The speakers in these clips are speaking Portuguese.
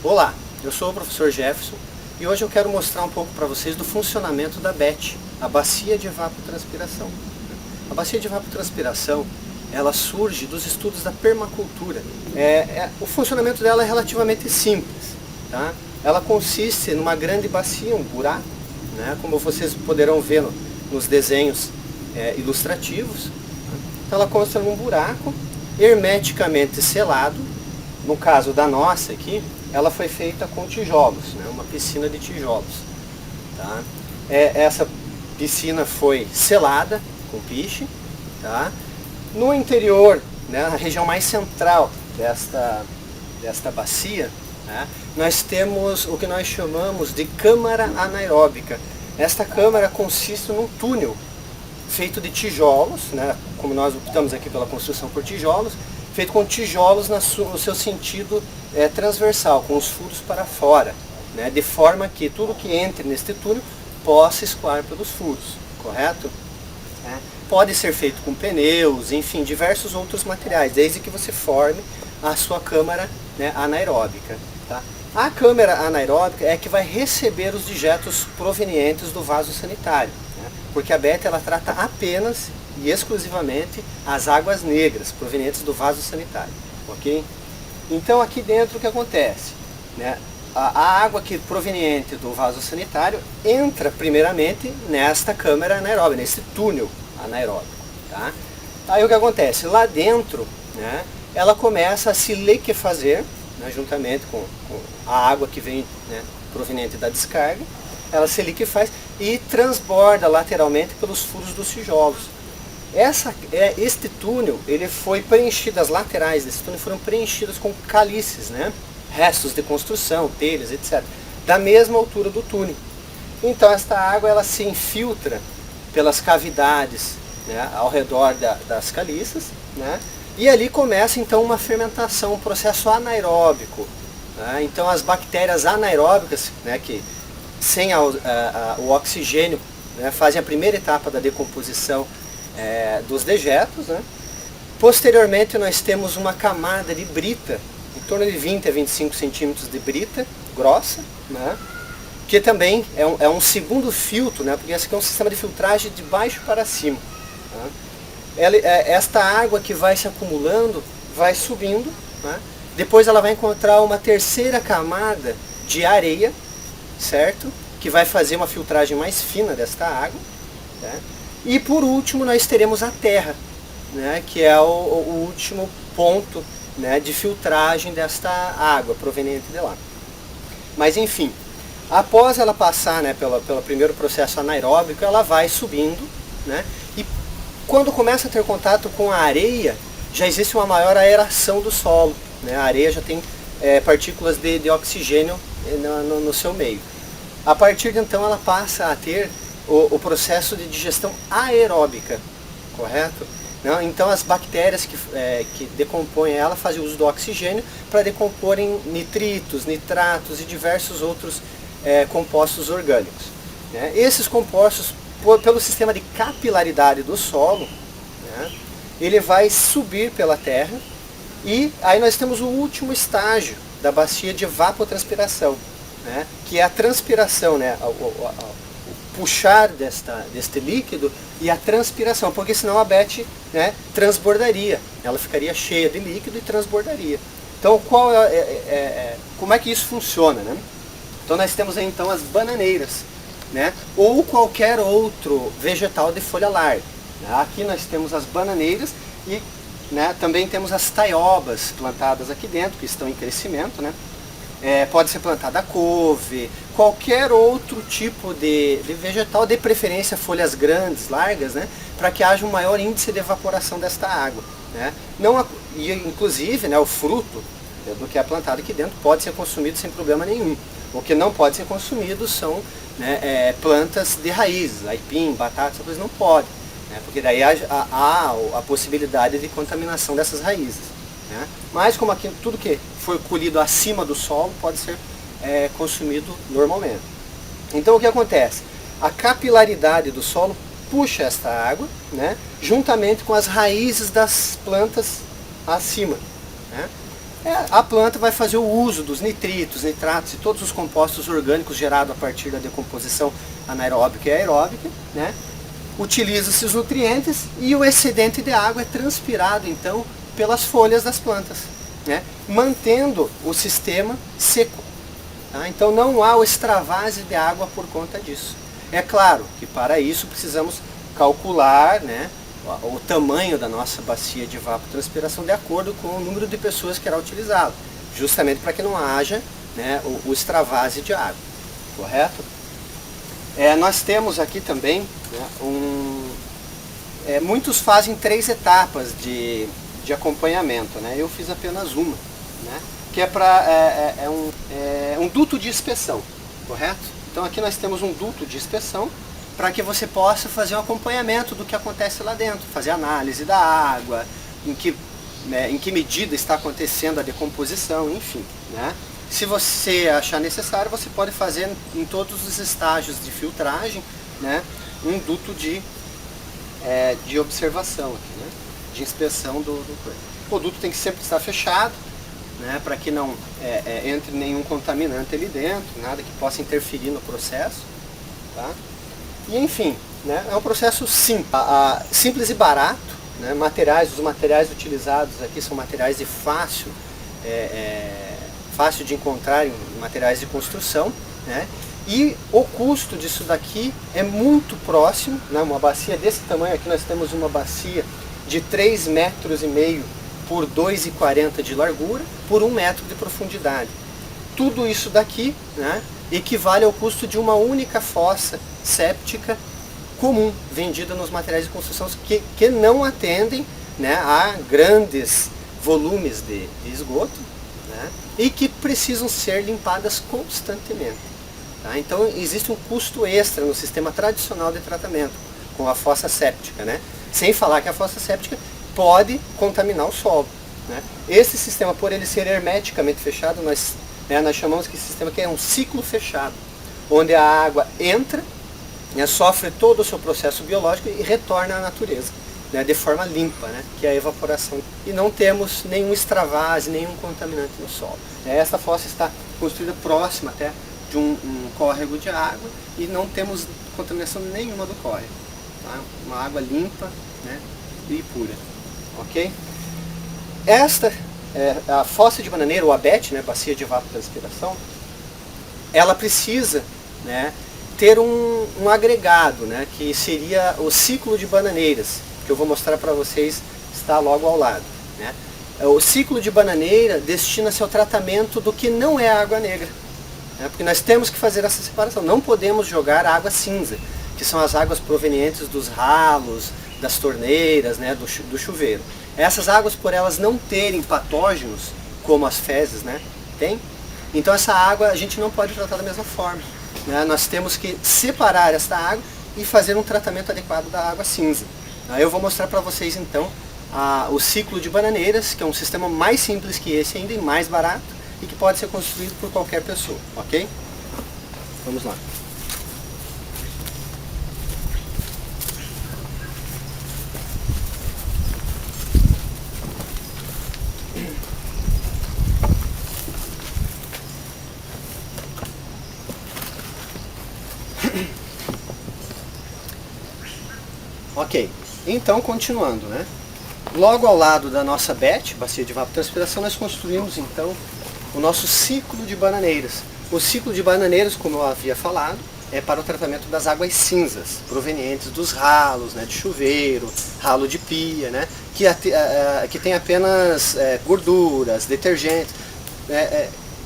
Olá, eu sou o professor Jefferson e hoje eu quero mostrar um pouco para vocês do funcionamento da BET, a bacia de evapotranspiração. A bacia de evapotranspiração, ela surge dos estudos da permacultura. O funcionamento dela é relativamente simples, tá? Ela consiste numa grande bacia, um buraco, né? Como vocês poderão ver nos desenhos ilustrativos. Então ela consta num buraco hermeticamente selado. No caso da nossa aqui, ela foi feita com tijolos, né? Uma piscina de tijolos. Tá? Essa piscina foi selada com piche. Tá? No interior, né, na região mais central desta bacia, né, nós temos o que nós chamamos de câmara anaeróbica. Esta câmara consiste num túnel feito de tijolos, né, como nós optamos aqui pela construção por tijolos, feito com tijolos no seu sentido transversal, com os furos para fora, né, de forma que tudo que entre neste túnel possa escoar pelos furos, correto? Pode ser feito com pneus, enfim, diversos outros materiais, desde que você forme a sua câmara, né, anaeróbica. Tá? A câmara anaeróbica é que vai receber os dejetos provenientes do vaso sanitário, né, porque a BET ela trata apenas e exclusivamente as águas negras provenientes do vaso sanitário, ok? Então aqui dentro o que acontece? Né? A água que proveniente do vaso sanitário entra primeiramente nesta câmara anaeróbica, nesse túnel anaeróbico. Tá? Aí o que acontece? Lá dentro, né, ela começa a se liquefazer, né, juntamente com a água que vem, né, proveniente da descarga, ela se liquefaz e transborda lateralmente pelos furos dos tijolos. Este túnel, ele foi preenchido, as laterais desse túnel foram preenchidas com calices, né? Restos de construção, telhas, etc. Da mesma altura do túnel. Então esta água ela se infiltra pelas cavidades, né, ao redor das caliças, né? E ali começa então uma fermentação, um processo anaeróbico. Né? Então as bactérias anaeróbicas, né, que sem o oxigênio, né, fazem a primeira etapa da decomposição dos dejetos, né? Posteriormente nós temos uma camada de brita, em torno de 20 a 25 centímetros de brita grossa, né? Que também é um segundo filtro, né? Porque esse aqui é um sistema de filtragem de baixo para cima. Tá? Esta água que vai se acumulando, vai subindo, né? Depois ela vai encontrar uma terceira camada de areia, certo? Que vai fazer uma filtragem mais fina desta água. Né? E por último nós teremos a terra, né, que é o último ponto, né, de filtragem desta água proveniente de lá. Mas enfim, após ela passar, né, pelo primeiro processo anaeróbico, ela vai subindo, né, e quando começa a ter contato com a areia, já existe uma maior aeração do solo. Né, a areia já tem partículas de oxigênio no seu meio. A partir de então ela passa a ter o processo de digestão aeróbica, correto? Não? Então as bactérias que decompõem ela fazem uso do oxigênio para decomporem nitritos, nitratos e diversos outros compostos orgânicos. Né? Esses compostos, pelo sistema de capilaridade do solo, né, ele vai subir pela terra e aí nós temos o último estágio da bacia de evapotranspiração, né, que é a transpiração, né, puxar deste líquido e a transpiração, porque senão a BET, né, transbordaria, ela ficaria cheia de líquido e transbordaria. Então como é que isso funciona? Né? Então nós temos aí, então as bananeiras, né, ou qualquer outro vegetal de folha larga. Né? Aqui nós temos as bananeiras e, né, também temos as taiobas plantadas aqui dentro, que estão em crescimento, né? Pode ser plantada couve, qualquer outro tipo de vegetal, de preferência folhas grandes, largas, né, para que haja um maior índice de evaporação desta água. Né. E inclusive, né, o fruto do que é plantado aqui dentro pode ser consumido sem problema nenhum. O que não pode ser consumido são, né, plantas de raízes, aipim, batata, essas coisas não podem, né, porque daí há a possibilidade de contaminação dessas raízes. Né? Mas como aqui tudo que foi colhido acima do solo pode ser consumido normalmente. Então o que acontece? A capilaridade do solo puxa esta água, né, juntamente com as raízes das plantas acima. Né? A planta vai fazer o uso dos nitritos, nitratos e todos os compostos orgânicos gerados a partir da decomposição anaeróbica e aeróbica, né? Utiliza-se os nutrientes e o excedente de água é transpirado então pelas folhas das plantas, né? Mantendo o sistema seco. Tá? Então não há o extravase de água por conta disso. É claro que para isso precisamos calcular, né, o tamanho da nossa bacia de evapotranspiração de acordo com o número de pessoas que irá utilizá-la, justamente para que não haja, né, o extravase de água, correto? Nós temos aqui também, né, muitos fazem 3 etapas de acompanhamento, né? Eu fiz apenas uma, né, que é um duto de inspeção, correto? Então aqui nós temos um duto de inspeção para que você possa fazer um acompanhamento do que acontece lá dentro, fazer análise da água, em que medida está acontecendo a decomposição, enfim, né? Se você achar necessário, você pode fazer em todos os estágios de filtragem, né, um duto de observação, aqui, né, de inspeção do coisa. O duto tem que sempre estar fechado, né, para que não entre nenhum contaminante ali dentro, nada que possa interferir no processo. Tá? E enfim, né, é um processo simples e barato. Né, os materiais utilizados aqui são materiais de fácil de encontrar em materiais de construção, né, e o custo disso daqui é muito próximo, né, uma bacia desse tamanho aqui, nós temos uma bacia de 3,5 metros por 2,40 de largura, por 1 metro de profundidade. Tudo isso daqui, né, equivale ao custo de uma única fossa séptica comum, vendida nos materiais de construção que não atendem, né, a grandes volumes de esgoto, né, e que precisam ser limpadas constantemente. Tá? Então existe um custo extra no sistema tradicional de tratamento, com a fossa séptica, né? Sem falar que a fossa séptica pode contaminar o solo. Né? Esse sistema, por ele ser hermeticamente fechado, nós chamamos que esse sistema aqui é um ciclo fechado, onde a água entra, né, sofre todo o seu processo biológico e retorna à natureza, né, de forma limpa, né, que é a evaporação. E não temos nenhum extravase, nenhum contaminante no solo. Essa fossa está construída próxima até de um córrego de água e não temos contaminação nenhuma do córrego. Tá? Uma água limpa, né, e pura. Ok? Esta, a fossa de bananeira, ou a BET, né, bacia de evapotranspiração, ela precisa, né, ter um agregado, né, que seria o ciclo de bananeiras, que eu vou mostrar para vocês, está logo ao lado. Né? O ciclo de bananeira destina-se ao tratamento do que não é água negra, né, porque nós temos que fazer essa separação, não podemos jogar água cinza, que são as águas provenientes dos ralos, das torneiras, né, do chuveiro. Essas águas, por elas não terem patógenos, como as fezes, né, tem, então essa água a gente não pode tratar da mesma forma. Né? Nós temos que separar esta água e fazer um tratamento adequado da água cinza. Eu vou mostrar para vocês então o ciclo de bananeiras, que é um sistema mais simples que esse ainda e mais barato, e que pode ser construído por qualquer pessoa, ok? Vamos lá. Ok, então continuando, né? Logo ao lado da nossa BET, bacia de evapotranspiração, nós construímos então o nosso ciclo de bananeiras. O ciclo de bananeiras, como eu havia falado, é para o tratamento das águas cinzas, provenientes dos ralos, né, de chuveiro, ralo de pia, né, que tem apenas gorduras, detergentes,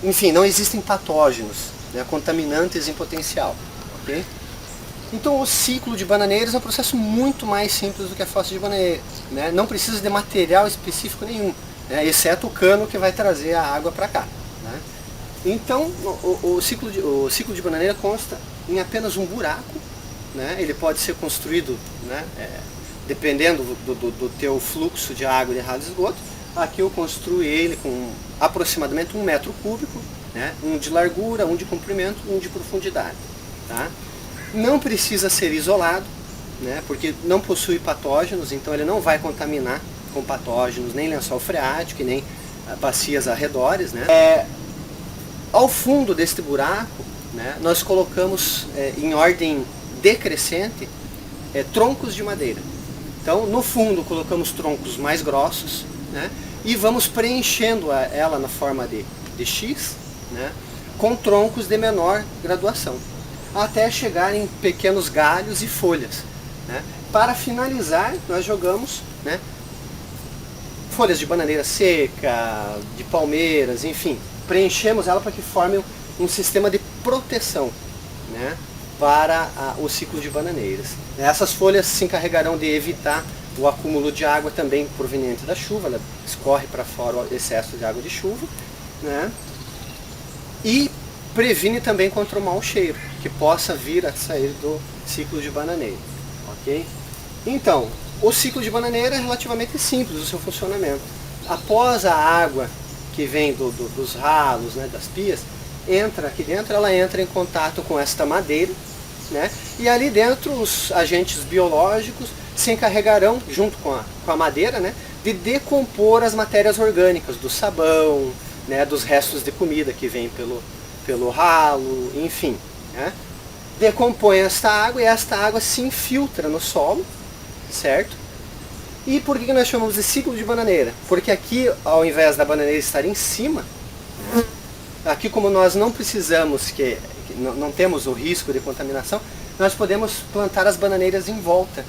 enfim, não existem patógenos, né, contaminantes em potencial. Okay? Então o ciclo de bananeiras é um processo muito mais simples do que a fossa de bananeiras. Né? Não precisa de material específico nenhum, né? Exceto o cano que vai trazer a água para cá. Né? Então o ciclo de bananeira consta em apenas um buraco. Né? Ele pode ser construído, né, dependendo do teu fluxo de água de ralo de esgoto. Aqui eu construí ele com aproximadamente 1 metro cúbico, né? Um de largura, um de comprimento, um de profundidade. Tá? Não precisa ser isolado, né, porque não possui patógenos, então ele não vai contaminar com patógenos nem lençol freático e nem bacias arredores, né? Ao fundo deste buraco, né, nós colocamos em ordem decrescente troncos de madeira. Então, no fundo, colocamos troncos mais grossos, né, e vamos preenchendo ela na forma de X, né, com troncos de menor graduação, até chegar em pequenos galhos e folhas, né. Para finalizar, nós jogamos, né, folhas de bananeira seca, de palmeiras, enfim, preenchemos ela para que forme um sistema de proteção, né, para o ciclo de bananeiras. Essas folhas se encarregarão de evitar o acúmulo de água também proveniente da chuva, ela escorre para fora o excesso de água de chuva, né, e previne também contra o mau cheiro, que possa vir a sair do ciclo de bananeira, ok? Então, o ciclo de bananeira é relativamente simples o seu funcionamento. Após a água que vem dos ralos, né, das pias, entra aqui dentro, ela entra em contato com esta madeira, né, e ali dentro os agentes biológicos se encarregarão, junto com a madeira, né, de decompor as matérias orgânicas do sabão, né, dos restos de comida que vem pelo ralo, enfim, né, decompõe esta água e esta água se infiltra no solo, certo? E por que nós chamamos de ciclo de bananeira? Porque aqui, ao invés da bananeira estar em cima, né, aqui como nós não precisamos, não temos o risco de contaminação, nós podemos plantar as bananeiras em volta,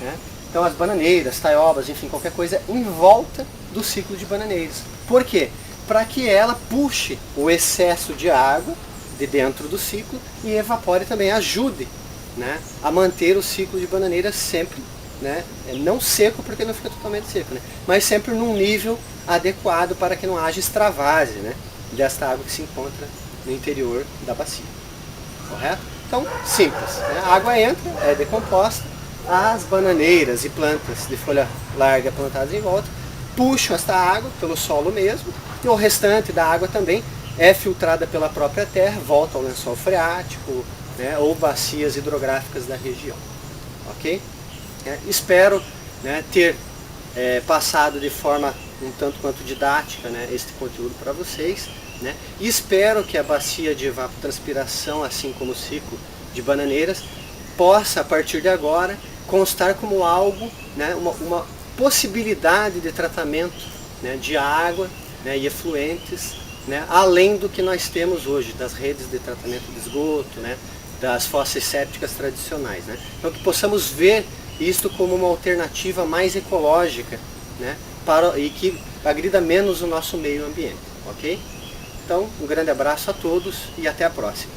né? Então as bananeiras, taiobas, enfim, qualquer coisa em volta do ciclo de bananeiras. Por quê? Para que ela puxe o excesso de água de dentro do ciclo e evapore também, ajude, né, a manter o ciclo de bananeiras sempre, né, não seco, porque não fica totalmente seco, né, mas sempre num nível adequado para que não haja extravase, né, desta água que se encontra no interior da bacia. Correto? Então, simples, né? A água entra, é decomposta, as bananeiras e plantas de folha larga plantadas em volta puxam esta água pelo solo mesmo, e o restante da água também é filtrada pela própria terra, volta ao lençol freático, né, ou bacias hidrográficas da região. Ok? Espero, né, ter passado de forma um tanto quanto didática, né, este conteúdo para vocês, né, e espero que a bacia de evapotranspiração, assim como o ciclo de bananeiras, possa a partir de agora constar como algo, né, uma possibilidade de tratamento, né, de água, né, e efluentes, né, além do que nós temos hoje, das redes de tratamento de esgoto, né, das fossas sépticas tradicionais, né. Então que possamos ver isto como uma alternativa mais ecológica, né, e que agrida menos o nosso meio ambiente, ok? Então, um grande abraço a todos e até a próxima.